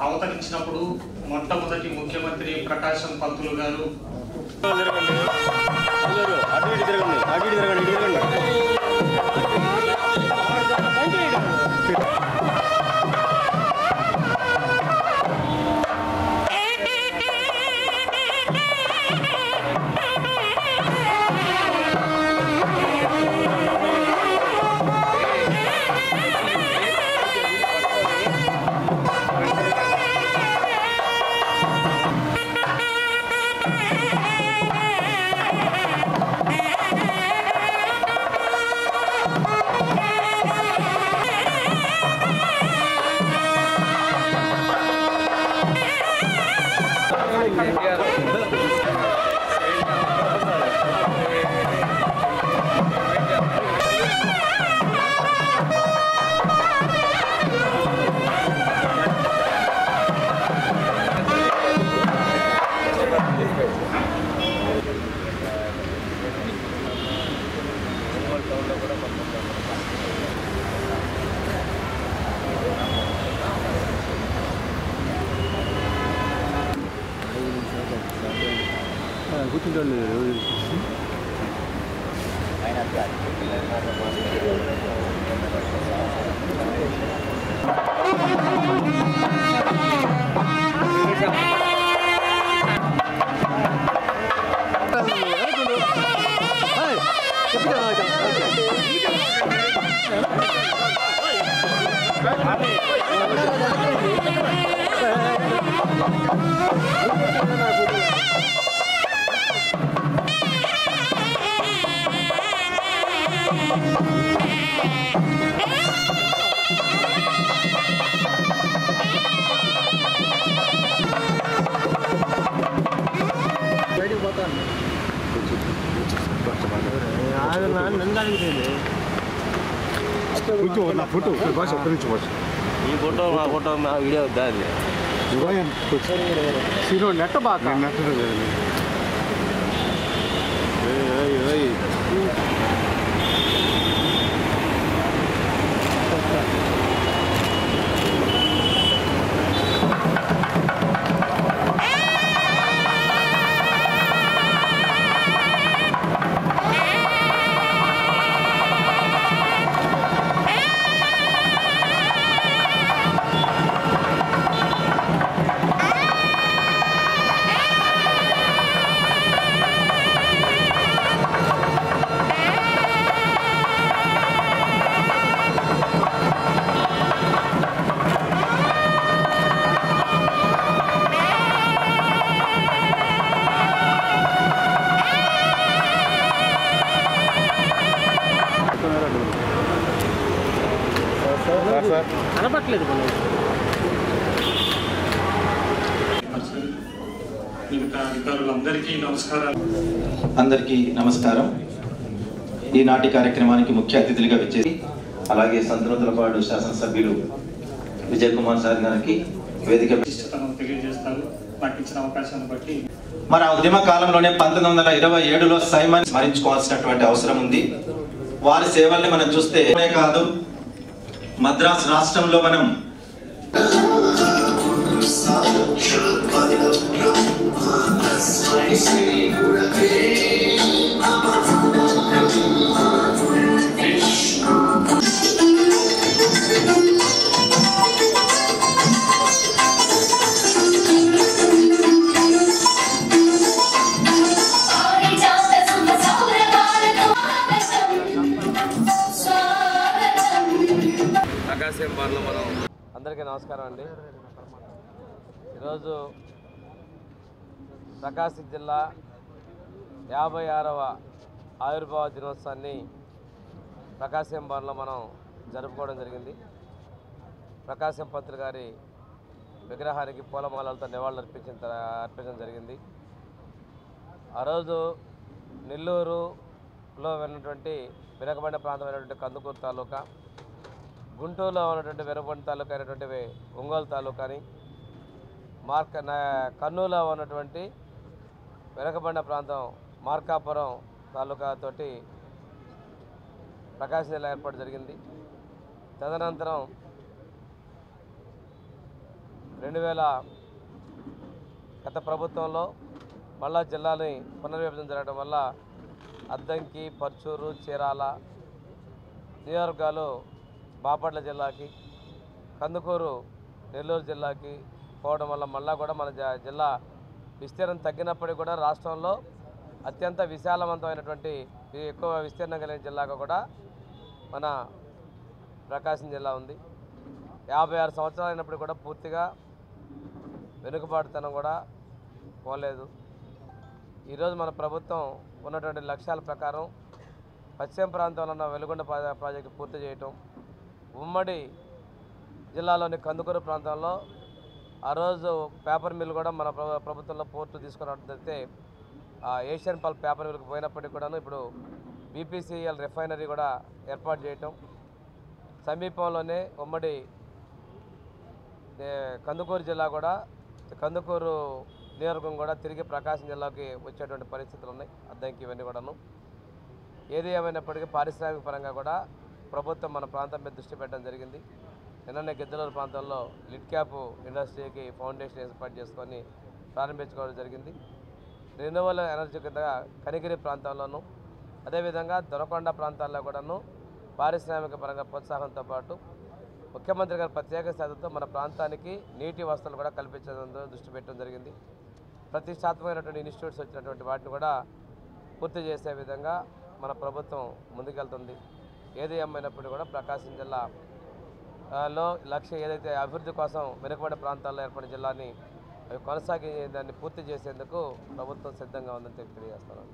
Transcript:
అవతరించినప్పుడు మొట్టమొదటి ముఖ్యమంత్రి ప్రకాశం పంతులు గారు కూర్చుంటాడు నా ఫోటో భాష ఒక్క నుంచి భాష ఈ ఫోటో మా ఫోటో మా వీడియో వద్దా అది సీరో నెట్ బాగా నెట్ అనపట్లేదు అందరికీ నమస్కారం. ఈనాటి కార్యక్రమానికి ముఖ్య అతిథులుగా వచ్చేసి అలాగే సంతనూతలపాడు శాసనసభ్యులు విజయ్ కుమార్ సార్ గారికి వేదిక తెలియజేస్తారు. నాకు ఇచ్చిన అవకాశాన్ని బట్టి మన ఉద్యమ కాలంలోనే 1927లో సైమన్ స్మరించుకోవాల్సినటువంటి అవసరం ఉంది. వారి సేవల్ని మనం చూస్తే కాదు, మద్రాసు రాష్ట్రంలో మనం మనం అందరికీ నమస్కారం అండి. ఈరోజు ప్రకాశం జిల్లా 56వ ఆవిర్భావ దినోత్సవాన్ని ప్రకాశం భవన్లో మనం జరుపుకోవడం జరిగింది. ప్రకాశం పంతులు గారి విగ్రహానికి పూలమాలలతో నివాళులు అర్పించడం జరిగింది. ఆ రోజు నెల్లూరులో ఉన్నటువంటి వెనుకబడిన ప్రాంతమైనటువంటి కందుకూరు తాలూకా, గుంటూరులో ఉన్నటువంటి వెనుకబడిన తాలూకా అయినటువంటి ఒంగోలు తాలూకాని, కర్నూలులో ఉన్నటువంటి వెనుకబడిన ప్రాంతం మార్కాపురం తాలూకాతోటి ప్రకాశం జిల్లా ఏర్పాటు జరిగింది. తదనంతరం గత ప్రభుత్వంలో మళ్ళా జిల్లాని పునర్విభజన జరగడం వల్ల అద్దంకి, పర్చూరు, చీరాల నియోజకవర్గాలు బాపట్ల జిల్లాకి, కందుకూరు నెల్లూరు జిల్లాకి పోవడం వల్ల మళ్ళా కూడా మన జిల్లా విస్తీర్ణం తగ్గినప్పటికీ కూడా రాష్ట్రంలో అత్యంత విశాలవంతమైనటువంటి ఎక్కువ విస్తీర్ణం కలిగిన జిల్లాగా కూడా మన ప్రకాశం జిల్లా ఉంది. 56 సంవత్సరాలు అయినప్పుడు కూడా పూర్తిగా వెనుకబాటుతనం కూడా పోలేదు. ఈరోజు మన ప్రభుత్వం ఉన్నటువంటి లక్ష్యాల ప్రకారం పశ్చిమ ప్రాంతంలో ఉన్న వెలుగొండ ప్రాజెక్టు పూర్తి చేయటం, ఉమ్మడి జిల్లాలోని కందుకూరు ప్రాంతంలో ఆ రోజు పేపర్ మిల్ కూడా మన ప్రభుత్వంలో పోర్టు తీసుకురావడం జరిగితే ఏషియన్ పల్ప్ పేపర్ మిల్కి పోయినప్పటికీ కూడాను ఇప్పుడు బీపీసీఎల్ రిఫైనరీ కూడా ఏర్పాటు చేయటం, సమీపంలోనే ఉమ్మడి కందుకూరు జిల్లా కూడా కందుకూరు నియోజకవర్గం కూడా తిరిగి ప్రకాశం జిల్లాకి వచ్చేటువంటి పరిస్థితులు ఉన్నాయి. అద్దంకి ఇవన్నీ కూడాను. ఏది ఏమైనప్పటికీ పారిశ్రామిక పరంగా కూడా ప్రభుత్వం మన ప్రాంతం మీద దృష్టి పెట్టడం జరిగింది. నిన్ననే గిద్దలూరు ప్రాంతంలో లిడ్ క్యాప్ ఇండస్ట్రీకి ఫౌండేషన్ ఏర్పాటు చేసుకొని ప్రారంభించుకోవడం జరిగింది. రెన్యూవల్ ఎనర్జీ కింద కనిగిరి ప్రాంతాల్లోనూ అదేవిధంగా దొనకొండ ప్రాంతాల్లో కూడాను పారిశ్రామిక పరంగా ప్రోత్సాహంతో పాటు ముఖ్యమంత్రి గారి ప్రత్యేక శ్రద్ధతో మన ప్రాంతానికి నీటి వసతులు కూడా కల్పించడం దృష్టి పెట్టడం జరిగింది. ప్రతిష్టాత్మకమైనటువంటి ఇన్స్టిట్యూట్స్ వచ్చినటువంటి వాటిని కూడా పూర్తి చేసే విధంగా మన ప్రభుత్వం ముందుకెళ్తుంది. ఏది ఏమైనప్పుడు కూడా ప్రకాశం జిల్లాలో లక్ష్యం ఏదైతే అభివృద్ధి కోసం వెనుకబడిన ప్రాంతాల్లో ఏర్పడిన జిల్లాని కొనసాగి దాన్ని పూర్తి చేసేందుకు ప్రభుత్వం సిద్ధంగా ఉందని తెలియజేస్తున్నాను.